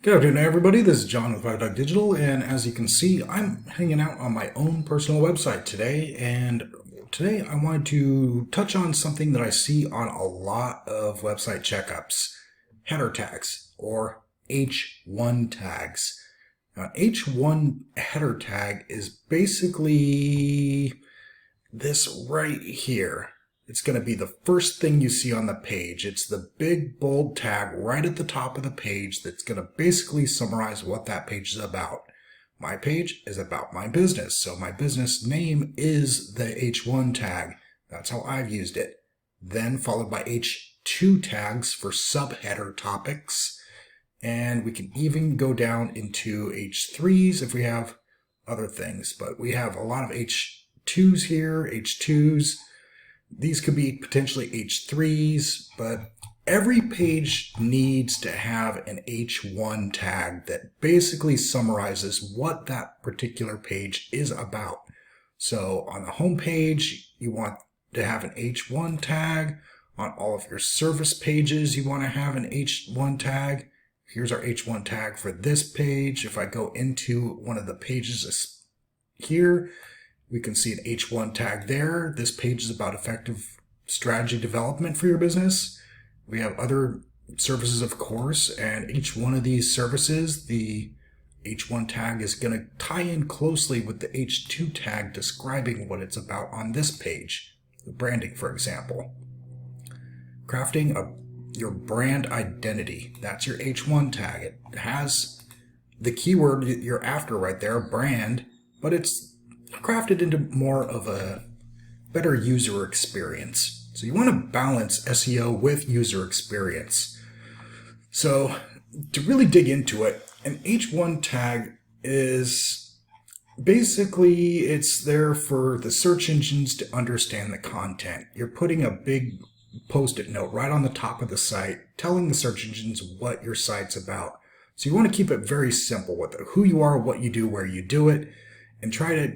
Good afternoon, everybody. This is John with Five Dog Digital, and as you can see, I'm hanging out on my own personal website today. And today, I wanted to touch on something that I see on a lot of website checkups: header tags or H1 tags. Now, H1 header tag is basically this right here. It's going to be the first thing you see on the page. It's the big bold tag right at the top of the page that's going to basically summarize what that page is about. My page is about my business, so my business name is the H1 tag. That's how I've used it. Then followed by H2 tags for subheader topics. And we can even go down into H3s if we have other things. But we have a lot of H2s here, H2s. These could be potentially H3s, but every page needs to have an H1 tag that basically summarizes what that particular page is about. So on the home page, you want to have an H1 tag. On all of your service pages, you want to have an H1 tag. Here's our H1 tag for this page. If I go into one of the pages here, we can see an H1 tag there. This page is about effective strategy development for your business. We have other services, of course, and each one of these services, the H1 tag is going to tie in closely with the H2 tag describing what it's about on this page. The branding, for example. Crafting your brand identity. That's your H1 tag. It has the keyword you're after right there, brand, but it's crafted into more of a better user experience. So you want to balance SEO with user experience. So to really dig into it, an H1 tag is basically, it's there for the search engines to understand the content. You're putting a big post-it note right on the top of the site telling the search engines what your site's about. So you want to keep it very simple with who you are, what you do, where you do it, and try to,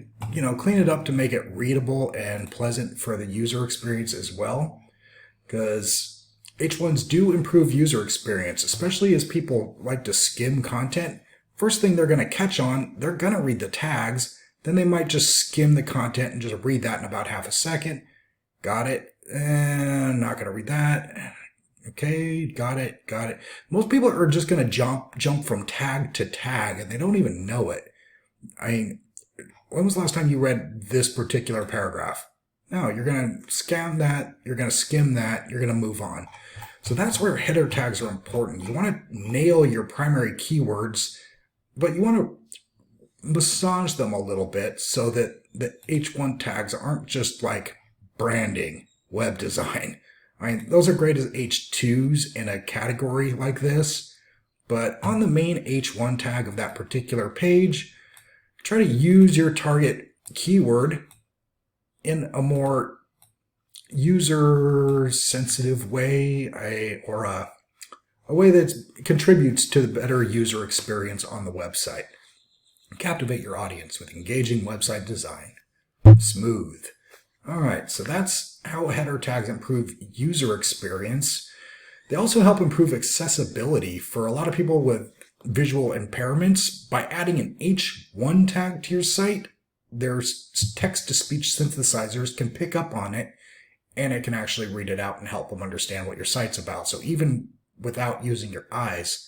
clean it up to make it readable and pleasant for the user experience as well. Because H1s do improve user experience, especially as people like to skim content. First thing they're going to catch on, they're going to read the tags. Then they might just skim the content and just read that in about half a second. Got it. Not going to read that. Okay, got it. Most people are just going to jump from tag to tag, and they don't even know it. I mean, when was the last time you read this particular paragraph? No, you're going to scan that, you're going to skim that, you're going to move on. So that's where header tags are important. You want to nail your primary keywords, but you want to massage them a little bit so that the H1 tags aren't just like branding, web design. I mean, those are great as H2s in a category like this, but on the main H1 tag of that particular page, try to use your target keyword in a more user-sensitive way, or a way that contributes to the better user experience on the website. Captivate your audience with engaging website design. Smooth. All right, so that's how header tags improve user experience. They also help improve accessibility for a lot of people with visual impairments. By adding an H1 tag to your site, their text-to-speech synthesizers can pick up on it, and it can actually read it out and help them understand what your site's about. So even without using your eyes,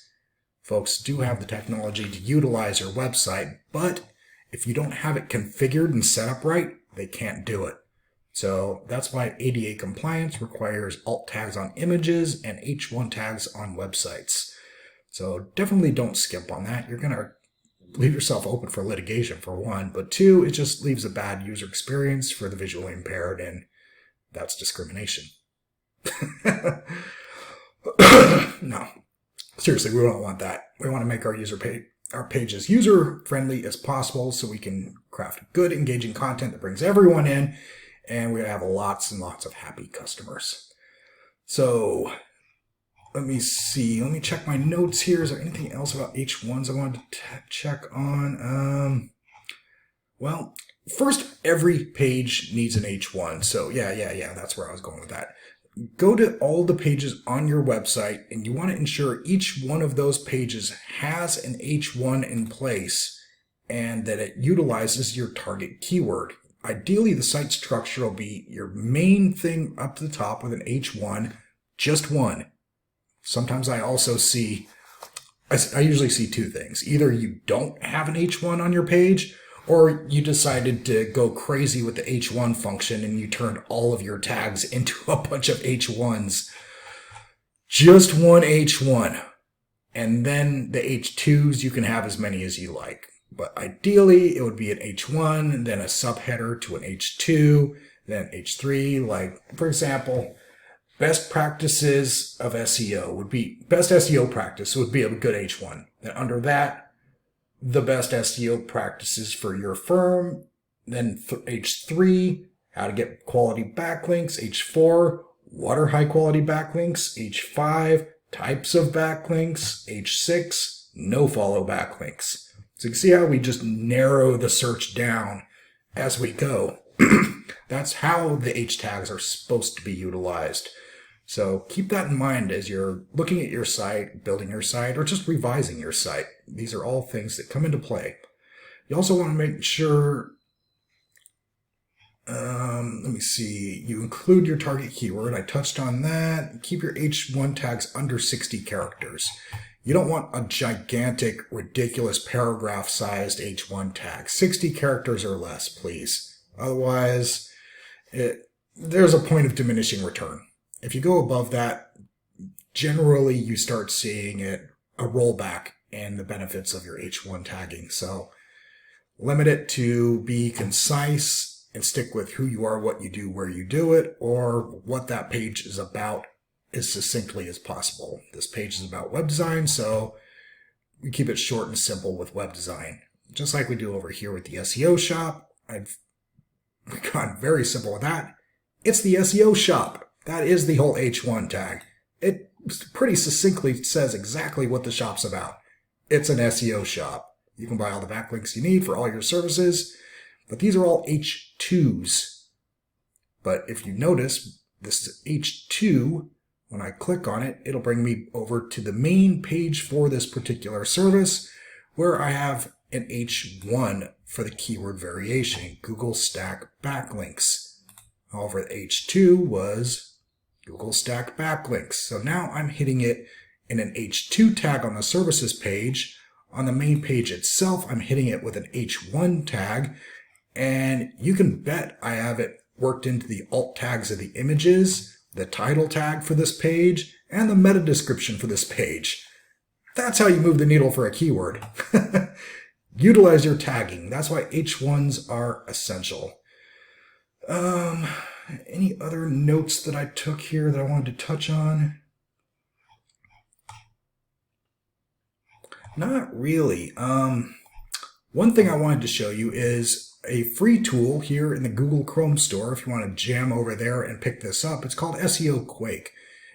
folks do have the technology to utilize your website, but if you don't have it configured and set up right, they can't do it. So that's why ADA compliance requires alt tags on images and H1 tags on websites. So definitely don't skimp on that. You're going to leave yourself open for litigation, for one, but two, it just leaves a bad user experience for the visually impaired, and that's discrimination. No, seriously, we don't want that. We want to make our pages user-friendly as possible so we can craft good, engaging content that brings everyone in, and we have lots and lots of happy customers. So let me see. Let me check my notes here. Is there anything else about H1s I wanted to check on? Well, first, every page needs an H1. So yeah, that's where I was going with that. go to all the pages on your website, and you want to ensure each one of those pages has an H1 in place and that it utilizes your target keyword. Ideally, the site structure will be your main thing up to the top with an H1, just one. Sometimes I also see, I usually see two things. Either you don't have an H1 on your page, or you decided to go crazy with the H1 function and you turned all of your tags into a bunch of H1s. Just one H1. And then the H2s, you can have as many as you like. But ideally, it would be an H1, then a subheader to an H2, then H3. Like, for example, best practices of SEO would be, best SEO practice would be a good H1. Then under that, the best SEO practices for your firm. Then H3, how to get quality backlinks. H4, what are high quality backlinks. H5, types of backlinks. H6, no follow backlinks. So you can see how we just narrow the search down as we go. That's how the H tags are supposed to be utilized. So keep that in mind as you're looking at your site, building your site, or just revising your site. These are all things that come into play. You also want to make sure, let me see, you include your target keyword. I touched on that. Keep your H1 tags under 60 characters. You don't want a gigantic, ridiculous paragraph-sized H1 tag. 60 characters or less, please. Otherwise, there's a point of diminishing return. If you go above that, generally you start seeing a rollback in the benefits of your H1 tagging. So limit it to be concise and stick with who you are, what you do, where you do it, or what that page is about as succinctly as possible. This page is about web design, so we keep it short and simple with web design. Just like we do over here with the SEO shop. I've gone very simple with that. It's the SEO shop. That is the whole H1 tag. It pretty succinctly says exactly what the shop's about. It's an SEO shop. You can buy all the backlinks you need for all your services, but these are all H2s. But if you notice, this is H2. When I click on it, it'll bring me over to the main page for this particular service, where I have an H1 for the keyword variation, Google Stack Backlinks. However, the H2 was Google Stack Backlinks. So now I'm hitting it in an H2 tag on the services page. On the main page itself, I'm hitting it with an H1 tag. And you can bet I have it worked into the alt tags of the images, the title tag for this page, and the meta description for this page. That's how you move the needle for a keyword. Utilize your tagging. That's why H1s are essential. Any other notes that I took here that I wanted to touch on? Not really. One thing I wanted to show you is a free tool here in the Google Chrome store. If you want to jam over there and pick this up, it's called SEO Quake.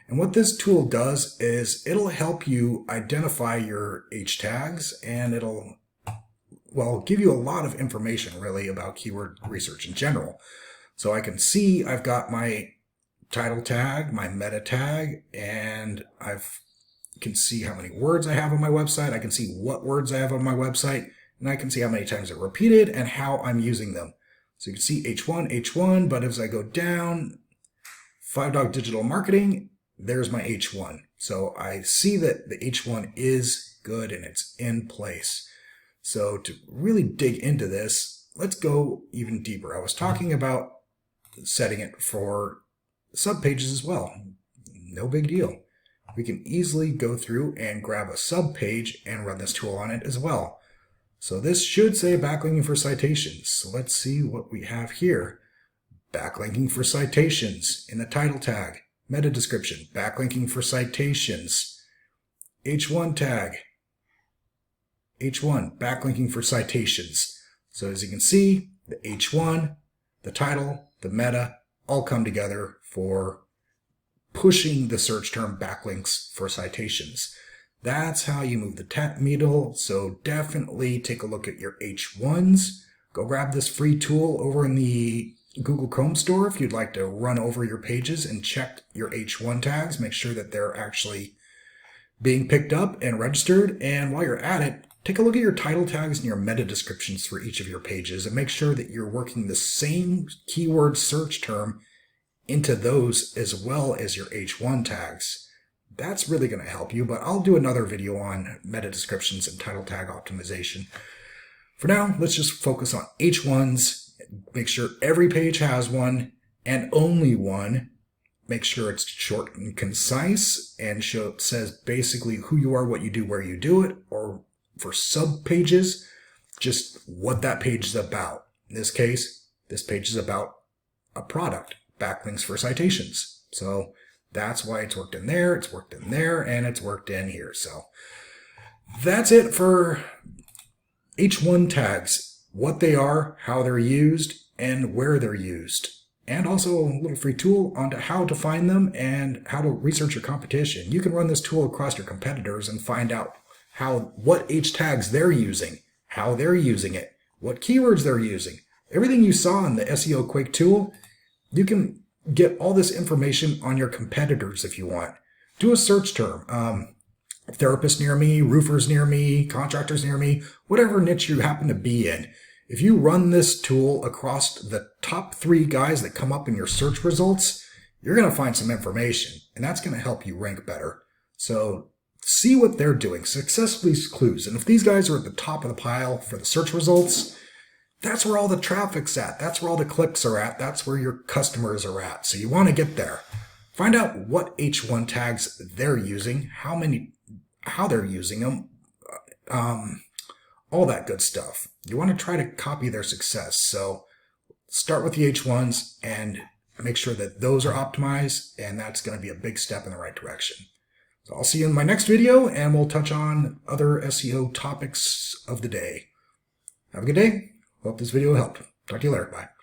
And what this tool does is it'll help you identify your H tags, and it'll, well, give you a lot of information really about keyword research in general. So I can see I've got my title tag, my meta tag, and I can see how many words I have on my website. I can see what words I have on my website, and I can see how many times they're repeated and how I'm using them. So you can see H1, H1, but as I go down, 5Dog Digital Marketing, there's my H1. So I see that the H1 is good and it's in place. So to really dig into this, let's go even deeper. I was talking about setting it for subpages as well. No big deal. We can easily go through and grab a subpage and run this tool on it as well. So this should say backlinking for citations. So let's see what we have here. Backlinking for citations in the title tag. Meta description, backlinking for citations. H1 tag. H1, backlinking for citations. So as you can see, the H1, the title, the meta, all come together for pushing the search term backlinks for citations. That's how you move the needle. So definitely take a look at your H1s. Go grab this free tool over in the Google Chrome store if you'd like to run over your pages and check your H1 tags, make sure that they're actually being picked up and registered. And while you're at it, take a look at your title tags and your meta descriptions for each of your pages and make sure that you're working the same keyword search term into those as well as your H1 tags. That's really going to help you, but I'll do another video on meta descriptions and title tag optimization. For now, let's just focus on H1s. Make sure every page has one and only one. Make sure it's short and concise and says basically who you are, what you do, where you do it, or for subpages, just what that page is about. In this case, this page is about a product, backlinks for citations. So that's why it's worked in there, it's worked in there, and it's worked in here. So that's it for H1 tags, what they are, how they're used, and where they're used. And also a little free tool on how to find them and how to research your competition. You can run this tool across your competitors and find out what H tags they're using, how they're using it, what keywords they're using. Everything you saw in the SEO Quake tool, you can get all this information on your competitors if you want. Do a search term. Therapist near me, roofers near me, contractors near me, whatever niche you happen to be in. If you run this tool across the top 3 guys that come up in your search results, you're going to find some information, and that's going to help you rank better. So see what they're doing. Successfully clues. And if these guys are at the top of the pile for the search results, that's where all the traffic's at. That's where all the clicks are at. That's where your customers are at. So you want to get there. Find out what H1 tags they're using, how they're using them, all that good stuff. You want to try to copy their success. So start with the H1s and make sure that those are optimized, and that's going to be a big step in the right direction. So I'll see you in my next video, and we'll touch on other SEO topics of the day. Have a good day. Hope this video helped. Talk to you later. Bye.